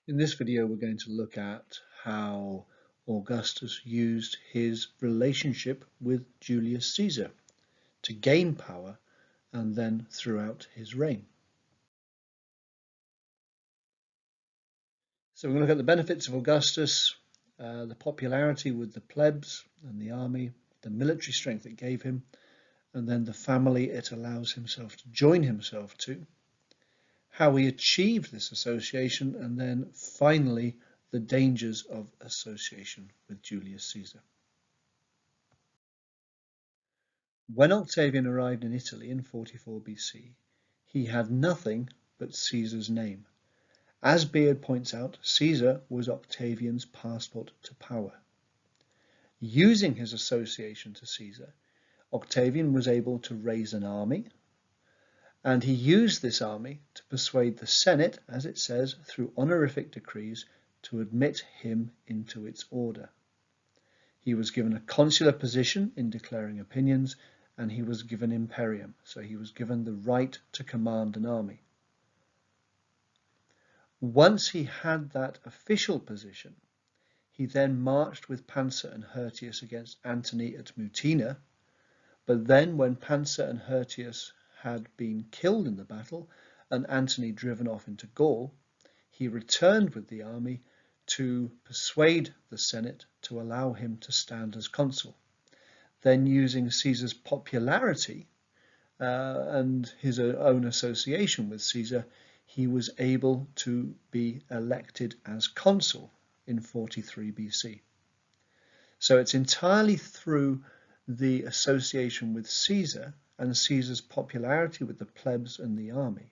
In this video, we're going to look at how Augustus used his relationship with Julius Caesar to gain power and then throughout his reign. So we're going to look at the benefits of Augustus, the popularity with the plebs and the army, the military strength it gave him, and then the family it allows himself to join himself to, how he achieved this association, and then finally the dangers of association with Julius Caesar. When Octavian arrived in Italy in 44 BC, he had nothing but Caesar's name. As Beard points out, Caesar was Octavian's passport to power. Using his association to Caesar, Octavian was able to raise an army, and he used this army to persuade the Senate, as it says, through honorific decrees, to admit him into its order. He was given a consular position in declaring opinions, and he was given imperium, so he was given the right to command an army. Once he had that official position, he then marched with Pansa and Hirtius against Antony at Mutina, but then when Pansa and Hirtius had been killed in the battle and Antony driven off into Gaul, he returned with the army to persuade the Senate to allow him to stand as consul. Then, using Caesar's popularity and his own association with Caesar, he was able to be elected as consul in 43 BC. So it's entirely through the association with Caesar and Caesar's popularity with the plebs and the army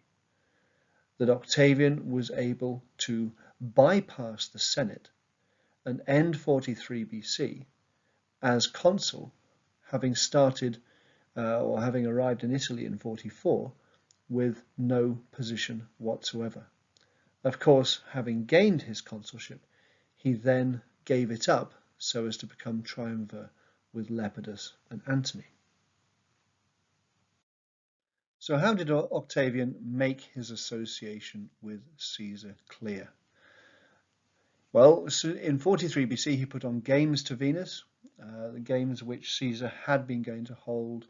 that Octavian was able to bypass the Senate and end 43 BC as consul, having started or having arrived in Italy in 44 with no position whatsoever. Of course, having gained his consulship, he then gave it up so as to become triumvir with Lepidus and Antony. So how did Octavian make his association with Caesar clear? Well, in 43 BC, he put on games to Venus, the games which Caesar had been going to hold,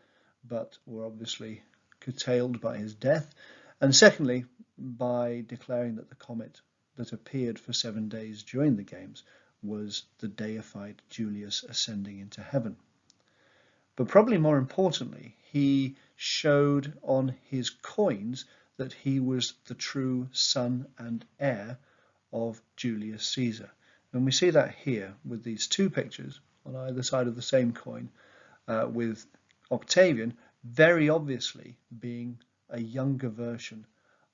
but were obviously curtailed by his death. And secondly, by declaring that the comet that appeared for 7 days during the games was the deified Julius ascending into heaven. But probably more importantly, he showed on his coins that he was the true son and heir of Julius Caesar. And we see that here with these two pictures on either side of the same coin, with Octavian very obviously being a younger version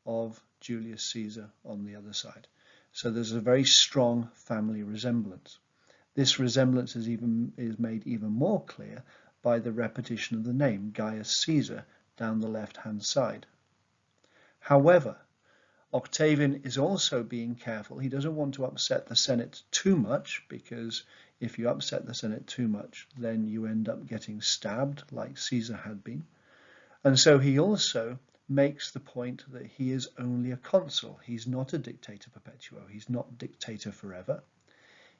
of Julius Caesar on the other side. So there's a very strong family resemblance. This resemblance is made even more clear by the repetition of the name Gaius Caesar down the left-hand side. However, Octavian is also being careful. He doesn't want to upset the Senate too much, because if you upset the Senate too much, then you end up getting stabbed like Caesar had been. And so he also makes the point that he is only a consul. He's not a dictator perpetuo. He's not dictator forever.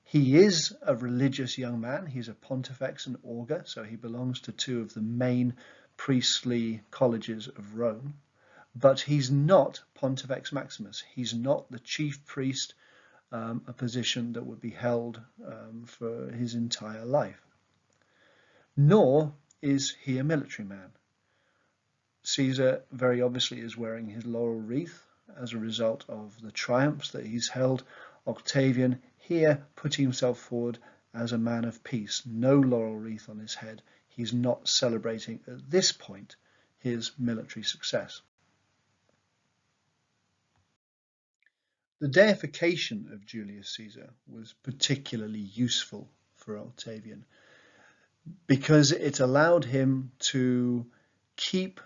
He is a religious young man. He's a pontifex and augur, so he belongs to two of the main priestly colleges of Rome. But he's not Pontifex Maximus. He's not the chief priest, a position that would be held for his entire life. Nor is he a military man. Caesar very obviously is wearing his laurel wreath as a result of the triumphs that he's held. Octavian here putting himself forward as a man of peace. No laurel wreath on his head. He's not celebrating at this point his military success. The deification of Julius Caesar was particularly useful for Octavian because it allowed him to keep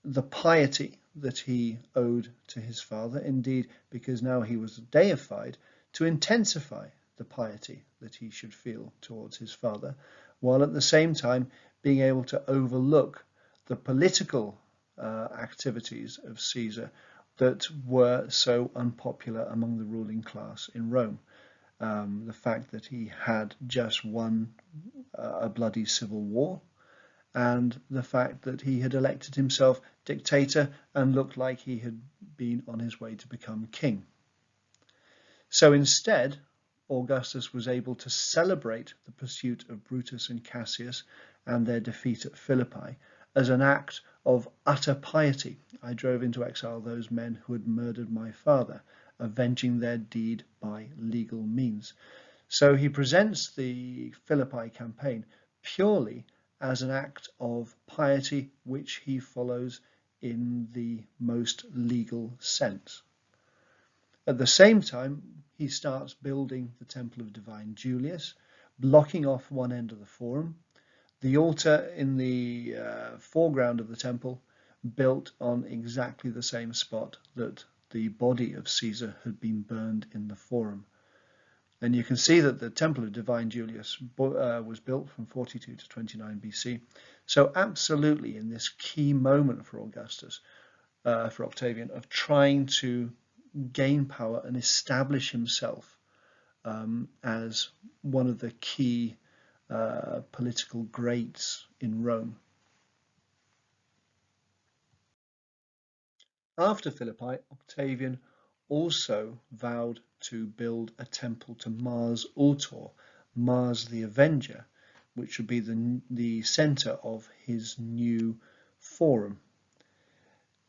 the piety that he owed to his father, indeed because now he was deified, to intensify the piety that he should feel towards his father, while at the same time being able to overlook the political activities of Caesar, that were so unpopular among the ruling class in Rome. The fact that he had just won a bloody civil war, and the fact that he had elected himself dictator and looked like he had been on his way to become king. So instead, Augustus was able to celebrate the pursuit of Brutus and Cassius and their defeat at Philippi as an act of utter piety. I drove into exile those men who had murdered my father, avenging their deed by legal means. So he presents the Philippi campaign purely as an act of piety which he follows in the most legal sense. At the same time, he starts building the Temple of Divine Julius, blocking off one end of the forum. The altar in the foreground of the temple built on exactly the same spot that the body of Caesar had been burned in the forum. And you can see that the Temple of Divine Julius was built from 42 to 29 BC. So absolutely in this key moment for Octavian, of trying to gain power and establish himself as one of the key political greats in Rome. After Philippi, Octavian also vowed to build a temple to Mars Ultor, Mars the Avenger, which would be the center of his new forum.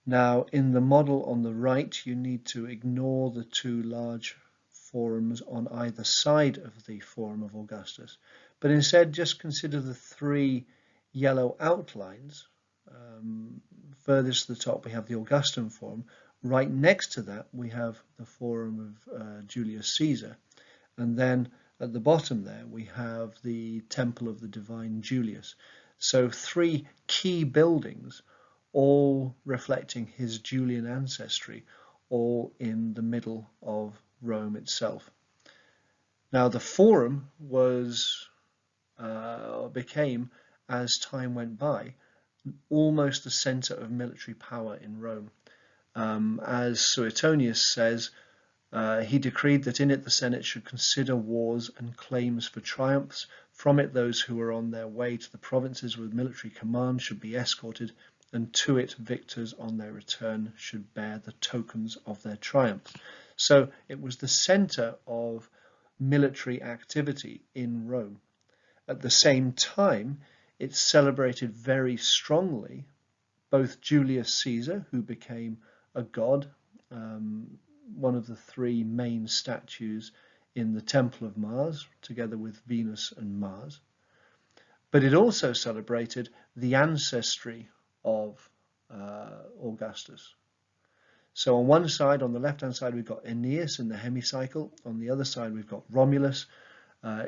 Now, in the model on the right, you need to ignore the two large forums on either side of the Forum of Augustus, but instead just consider the three yellow outlines. Furthest to the top, we have the Augustan Forum. Right next to that, we have the Forum of Julius Caesar. And then at the bottom there, we have the Temple of the Divine Julius. So three key buildings, all reflecting his Julian ancestry, all in the middle of Rome itself. Now the Forum became, as time went by, almost the center of military power in Rome. As Suetonius says, he decreed that in it the Senate should consider wars and claims for triumphs. From it those who were on their way to the provinces with military command should be escorted, and to it victors on their return should bear the tokens of their triumph. So it was the center of military activity in Rome. At the same time, it celebrated very strongly both Julius Caesar, who became a god, one of the three main statues in the Temple of Mars, together with Venus and Mars. But it also celebrated the ancestry of Augustus. So on one side, on the left-hand side, we've got Aeneas in the hemicycle. On the other side, we've got Romulus.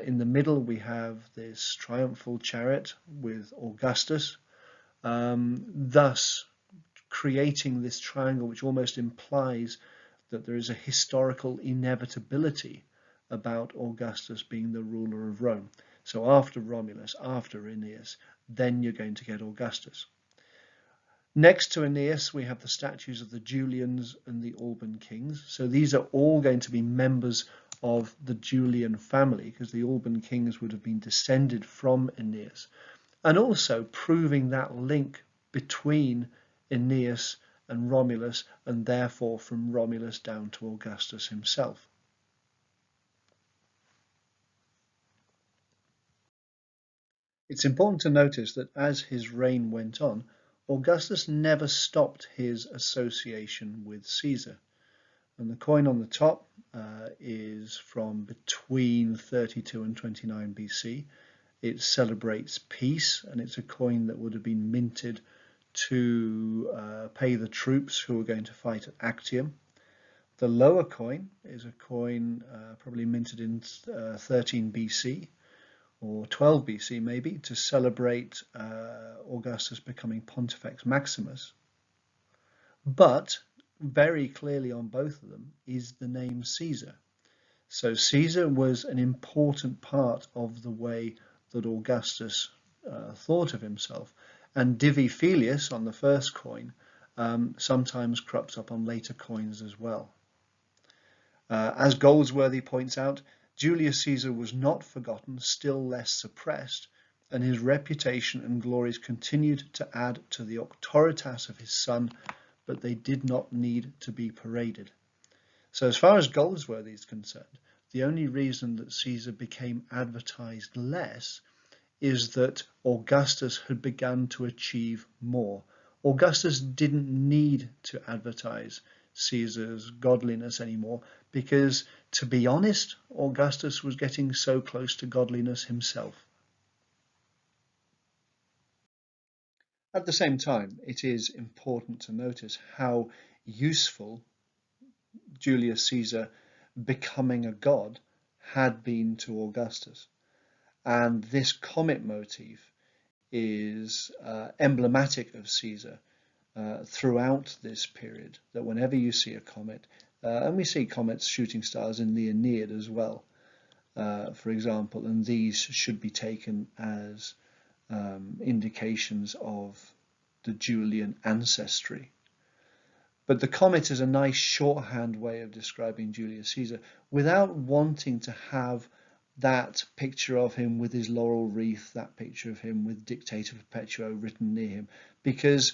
In the middle, we have this triumphal chariot with Augustus, thus creating this triangle which almost implies that there is a historical inevitability about Augustus being the ruler of Rome. So after Romulus, after Aeneas, then you're going to get Augustus. Next to Aeneas, we have the statues of the Julians and the Alban kings. So these are all going to be members of the Julian family, because the Alban kings would have been descended from Aeneas, and also proving that link between Aeneas and Romulus, and therefore from Romulus down to Augustus himself. It's important to notice that as his reign went on, Augustus never stopped his association with Caesar. And the coin on the top is from between 32 and 29 BC. It celebrates peace, and it's a coin that would have been minted to pay the troops who were going to fight at Actium. The lower coin is a coin probably minted in 13 BC or 12 BC maybe, to celebrate Augustus becoming Pontifex Maximus. But very clearly on both of them is the name Caesar. So Caesar was an important part of the way that Augustus thought of himself. And Divi Filius on the first coin sometimes crops up on later coins as well. As Goldsworthy points out, Julius Caesar was not forgotten, still less suppressed, and his reputation and glories continued to add to the auctoritas of his son, but they did not need to be paraded. So as far as Goldsworthy is concerned, the only reason that Caesar became advertised less is that Augustus had begun to achieve more. Augustus didn't need to advertise Caesar's godliness anymore because, to be honest, Augustus was getting so close to godliness himself. At the same time, it is important to notice how useful Julius Caesar becoming a god had been to Augustus. And this comet motif is emblematic of Caesar throughout this period, that whenever you see a comet, and we see comets, shooting stars in the Aeneid as well, for example, and these should be taken as indications of the Julian ancestry. But the comet is a nice shorthand way of describing Julius Caesar without wanting to have that picture of him with his laurel wreath, that picture of him with Dictator Perpetuo written near him, because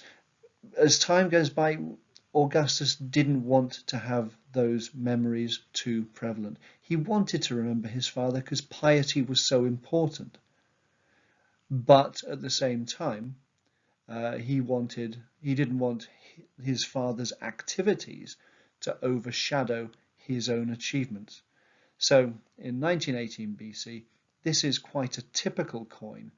as time goes by, Augustus didn't want to have those memories too prevalent. He wanted to remember his father because piety was so important. But at the same time, he didn't want his father's activities to overshadow his own achievements. So in 1918 BC, this is quite a typical coin,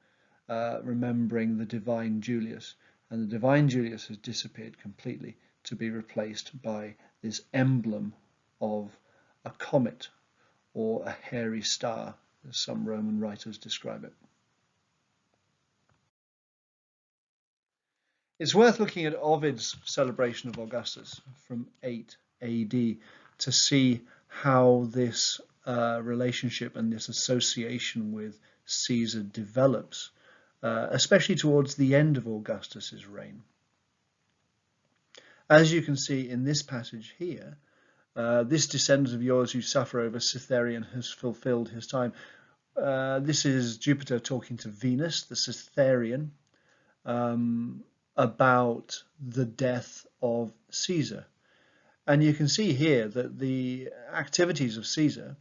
remembering the divine Julius, and the divine Julius has disappeared completely to be replaced by this emblem of a comet or a hairy star, as some Roman writers describe it. It's worth looking at Ovid's celebration of Augustus from 8 AD to see how this relationship and this association with Caesar develops, especially towards the end of Augustus's reign. As you can see in this passage here, this descendant of yours who suffer over Cytherean has fulfilled his time. This is Jupiter talking to Venus, the Cytherean, about the death of Caesar. And you can see here that the activities of Caesar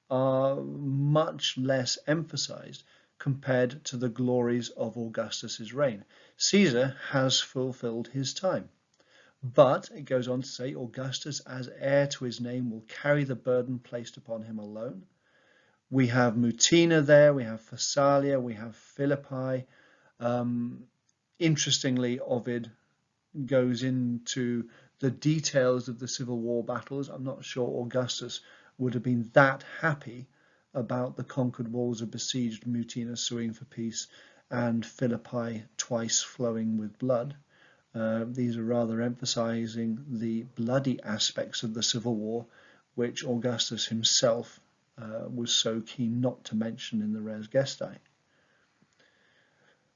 are much less emphasized compared to the glories of Augustus's reign. Caesar has fulfilled his time. But it goes on to say, Augustus, as heir to his name, will carry the burden placed upon him alone. We have Mutina there, we have Pharsalia, we have Philippi. Interestingly, Ovid goes into the details of the Civil War battles. I'm not sure Augustus would have been that happy about the conquered walls of besieged Mutina suing for peace and Philippi twice flowing with blood. These are rather emphasizing the bloody aspects of the Civil War, which Augustus himself was so keen not to mention in the Res Gestae.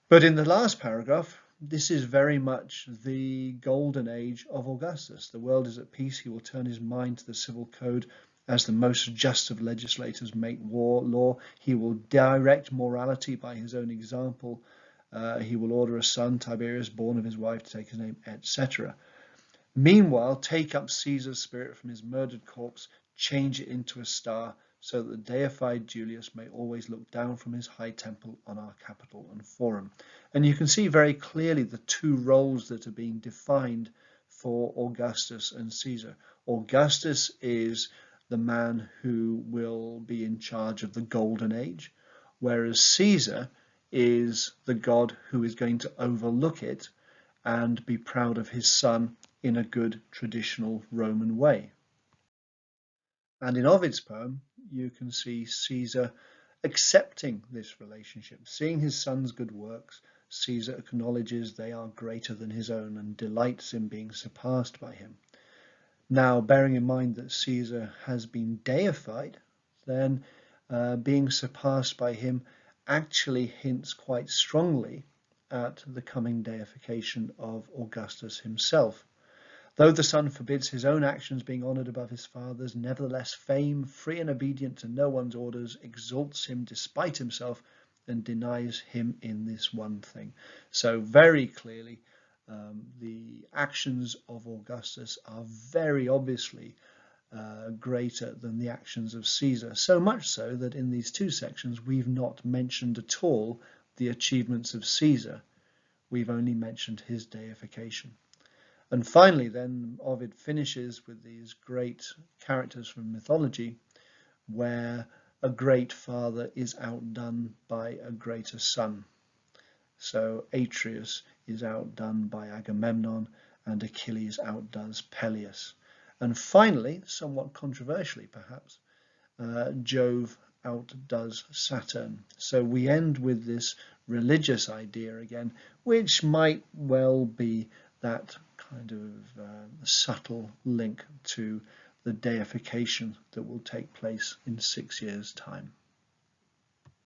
But in the last paragraph, this is very much the golden age of Augustus. The world is at peace. He will turn his mind to the civil code as the most just of legislators make war law. He will direct morality by his own example. He will order a son, Tiberius, born of his wife, to take his name, etc. Meanwhile, take up Caesar's spirit from his murdered corpse, change it into a star, so that the deified Julius may always look down from his high temple on our capital and forum. And you can see very clearly the two roles that are being defined for Augustus and Caesar. Augustus is the man who will be in charge of the golden age, whereas Caesar is the god who is going to overlook it and be proud of his son in a good traditional Roman way. And in Ovid's poem, you can see Caesar accepting this relationship. Seeing his son's good works, Caesar acknowledges they are greater than his own and delights in being surpassed by him. Now, bearing in mind that Caesar has been deified, then being surpassed by him actually hints quite strongly at the coming deification of Augustus himself. Though the son forbids his own actions being honoured above his father's, nevertheless fame, free and obedient to no one's orders, exalts him despite himself and denies him in this one thing. So very clearly, the actions of Augustus are very obviously greater than the actions of Caesar, so much so that in these two sections we've not mentioned at all the achievements of Caesar. We've only mentioned his deification. And finally then Ovid finishes with these great characters from mythology where a great father is outdone by a greater son. So Atreus is outdone by Agamemnon and Achilles outdoes Peleus. And finally, somewhat controversially perhaps, Jove outdoes Saturn. So we end with this religious idea again, which might well be that kind of subtle link to the deification that will take place in 6 years' time.